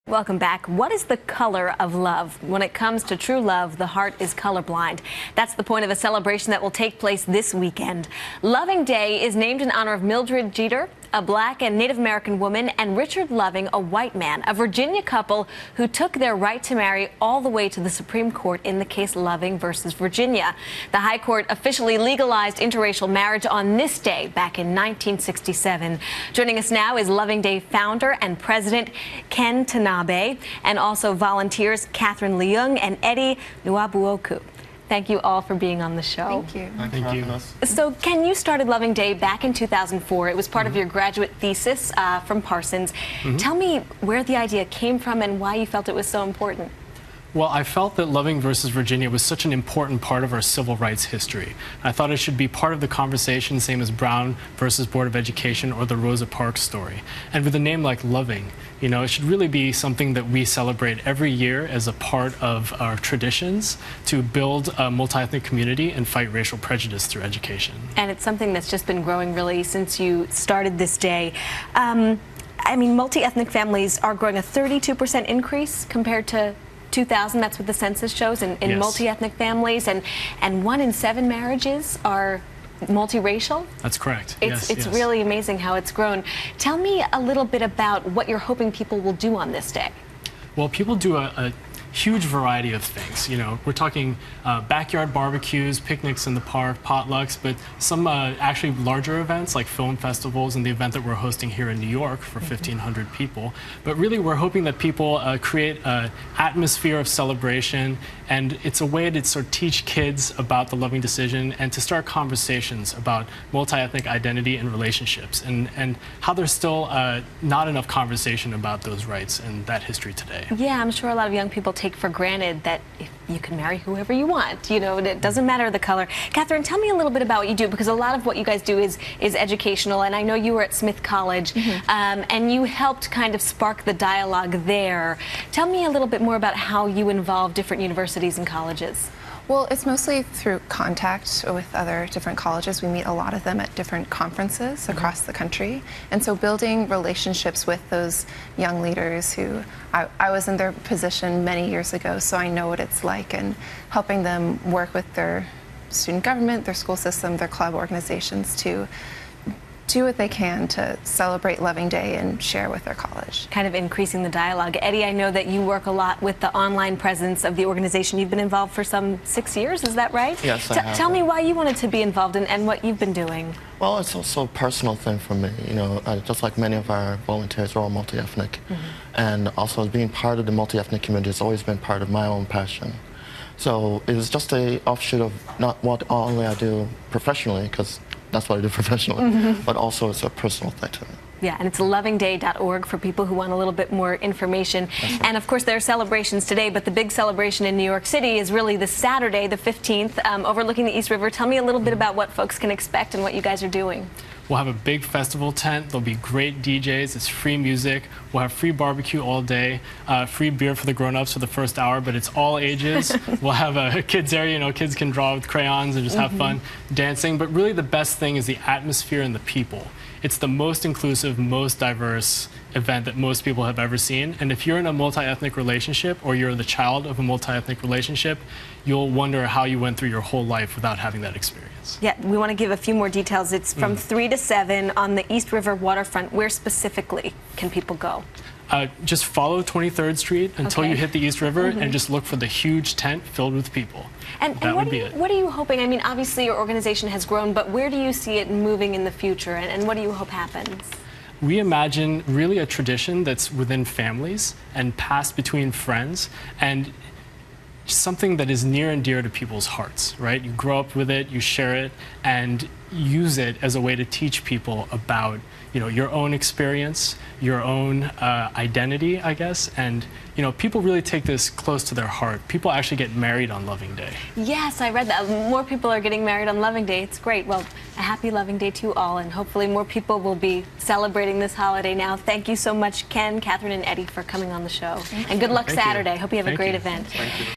Welcome back. What is the color of love? When it comes to true love, the heart is colorblind. That's the point of a celebration that will take place this weekend. Loving Day is named in honor of Mildred Jeter, a black and Native American woman, and Richard Loving, a white man, a Virginia couple who took their right to marry all the way to the Supreme Court in the case Loving versus Virginia. The High Court officially legalized interracial marriage on this day back in 1967. Joining us now is Loving Day founder and president Ken Tanabe, and also volunteers Catherine Leung and Eddie Nwabuoku. Thank you all for being on the show. Thank you. Thank you. So, Ken, you started Loving Day back in 2004. It was part of your graduate thesis from Parsons. Tell me where the idea came from and why you felt it was so important. Well, I felt that Loving versus Virginia was such an important part of our civil rights history. I thought it should be part of the conversation, same as Brown versus Board of Education or the Rosa Parks story. And with a name like Loving, you know, it should really be something that we celebrate every year as a part of our traditions to build a multi-ethnic community and fight racial prejudice through education. And it's something that's just been growing really since you started this day. I mean, multi-ethnic families are growing a 32% increase compared to 2000. That's what the census shows in Yes. multi-ethnic families, and 1 in 7 marriages are multiracial. That's correct. It's really amazing how it's grown. Tell me a little bit about what you're hoping people will do on this day. Well, people do a huge variety of things. You know, we're talking backyard barbecues, picnics in the park, potlucks, but some actually larger events like film festivals and the event that we're hosting here in New York for 1,500 people. But really, we're hoping that people create an atmosphere of celebration, and it's a way to sort of teach kids about the Loving decision and to start conversations about multi-ethnic identity and relationships, and how there's still not enough conversation about those rights and that history today. Yeah, I'm sure a lot of young people take for granted that if you can marry whoever you want, you know, it doesn't matter the color. Catherine, tell me a little bit about what you do, because a lot of what you guys do is educational, and I know you were at Smith College, and you helped kind of spark the dialogue there. Tell me a little bit more about how you involve different universities and colleges. Well, it's mostly through contact with other different colleges. We meet a lot of them at different conferences across the country. And so building relationships with those young leaders who I was in their position many years ago, so I know what it's like, and helping them work with their student government, their school system, their club organizations to do what they can to celebrate Loving Day and share with their college. Kind of increasing the dialogue. Eddie, I know that you work a lot with the online presence of the organization. You've been involved for some 6 years, is that right? Yes, I have. Tell me why you wanted to be involved and what you've been doing. Well, it's also a personal thing for me. You know, just like many of our volunteers are all multi-ethnic. And also being part of the multi-ethnic community has always been part of my own passion. So it was just an offshoot of not what only I do professionally, because that's what I do professionally, but also it's a personal thing to me. Yeah, and it's lovingday.org for people who want a little bit more information. Right. And of course, there are celebrations today, but the big celebration in New York City is really this Saturday, the 15th, overlooking the East River. Tell me a little bit about what folks can expect and what you guys are doing. We'll have a big festival tent. There'll be great DJs. It's free music. We'll have free barbecue all day, free beer for the grown-ups for the first hour, but it's all ages. We'll have a kids area. You know, kids can draw with crayons and just have fun dancing. But really the best thing is the atmosphere and the people. It's the most inclusive, most diverse event that most people have ever seen. And if you're in a multi-ethnic relationship, or you're the child of a multi-ethnic relationship, you'll wonder how you went through your whole life without having that experience. Yeah, we want to give a few more details. It's from 3 to 7 on the East River waterfront. Where specifically can people go? Just follow 23rd Street until you hit the East River, and just look for the huge tent filled with people. And what are you hoping? I mean, obviously your organization has grown, but where do you see it moving in the future, and what do you hope happens? We imagine really a tradition that's within families and passed between friends, and something that is near and dear to people's hearts, right? You grow up with it, you share it, and use it as a way to teach people about, you know, your own experience, your own identity, I guess. And, you know, people really take this close to their heart. People actually get married on Loving Day. Yes, I read that. More people are getting married on Loving Day. It's great. Well, a happy Loving Day to you all, and hopefully more people will be celebrating this holiday now. Thank you so much, Ken, Catherine, and Eddie, for coming on the show. And good luck Saturday. Hope you have a great event. Thank you.